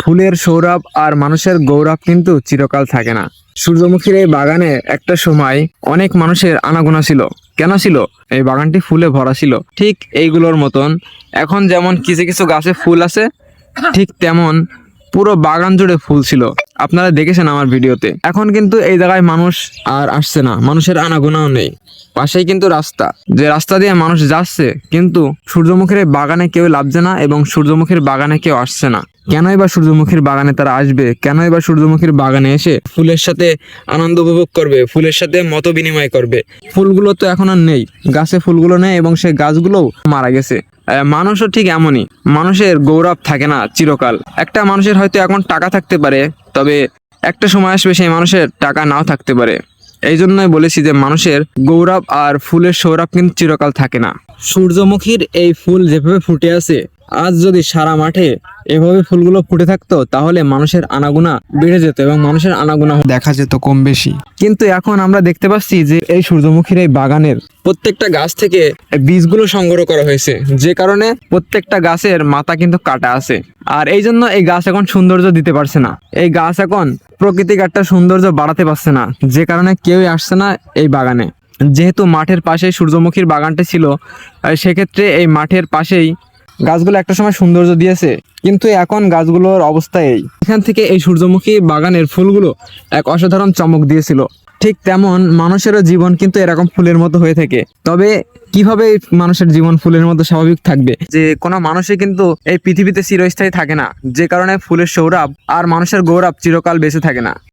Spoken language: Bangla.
ফুলের সৌরভ আর মানুষের গৌরব কিন্তু চিরকাল থাকে না। সূর্যমুখীর এই বাগানে একটা সময় অনেক মানুষের আনাগোনা ছিল। কেন ছিল? এই বাগানটি ফুলে ভরা ছিল। ঠিক এইগুলোর মতন এখন যেমন কিছু কিছু গাছে ফুল আছে, ঠিক তেমন পুরো বাগান জুড়ে ফুল ছিল। আপনারা দেখেছেন আমার ভিডিওতে। এখন কিন্তু এই জায়গায় মানুষ আর আসছে না, মানুষের আনাগোনাও নেই। পাশেই কিন্তু রাস্তা, যে রাস্তা দিয়ে মানুষ যাচ্ছে, কিন্তু সূর্যমুখীর এই বাগানে কেউ লাভছে না এবং সূর্যমুখীর বাগানে কেউ আসছে না। কেনই বা সূর্যমুখীর বাগানে তারা আসবে? কেনই বা সূর্যমুখীর বাগানে এসে ফুলের সাথে আনন্দ উপভোগ করবে, ফুলের সাথে মত বিনিময় করবে? ফুলগুলো তো এখন আর নেই, গাছে ফুলগুলো নেই এবং সেই গাছগুলোও মারা গেছে। মানুষও ঠিক এমনই, মানুষের গৌরব থাকে না চিরকাল। একটা মানুষের হয়তো এখন টাকা থাকতে পারে, তবে একটা সময় আসবে সেই মানুষের টাকা নাও থাকতে পারে। এই জন্যই বলেছি যে মানুষের গৌরব আর ফুলের সৌরভ কিন্তু চিরকাল থাকে না। সূর্যমুখীর এই ফুল যেভাবে ফুটে আছে, আজ যদি সারা মাঠে এভাবে ফুলগুলো ফুটে থাকতো তাহলে মানুষের আনাগোনা বেড়ে যেত এবং মানুষের আনাগোনা দেখা যেত কম বেশি। কিন্তু এখন আমরা দেখতে পাচ্ছি যে এই সূর্যমুখীর এই বাগানের প্রত্যেকটা গাছ থেকে বীজগুলো সংগ্রহ করা হয়েছে, যে কারণে প্রত্যেকটা গাছের মাথা কিন্তু কাটা আছে। আর এই জন্য এই গাছ এখন সৌন্দর্য দিতে পারছে না। এই গাছ এখন প্রকৃতিক একটা সৌন্দর্য বাড়াতে পারছে না, যে কারণে কেউই আসছে না এই বাগানে। যেহেতু মাঠের পাশেই সূর্যমুখীর বাগানটা ছিল, সেক্ষেত্রে এই মাঠের পাশেই গাছগুলো একটা সময় সৌন্দর্য দিয়েছে, কিন্তু এখন গাছগুলোর অবস্থা এই। এখান থেকে এই সূর্যমুখী বাগানের ফুলগুলো এক অসাধারণ চমক দিয়েছিল। ঠিক তেমন মানুষেরও জীবন কিন্তু এরকম ফুলের মতো হয়ে থাকে। তবে কিভাবে মানুষের জীবন ফুলের মতো স্বাভাবিক থাকবে? যে কোনো মানুষই কিন্তু এই পৃথিবীতে চিরস্থায়ী থাকে না, যে কারণে ফুলের সৌরভ আর মানুষের গৌরব চিরকাল বেঁচে থাকে না।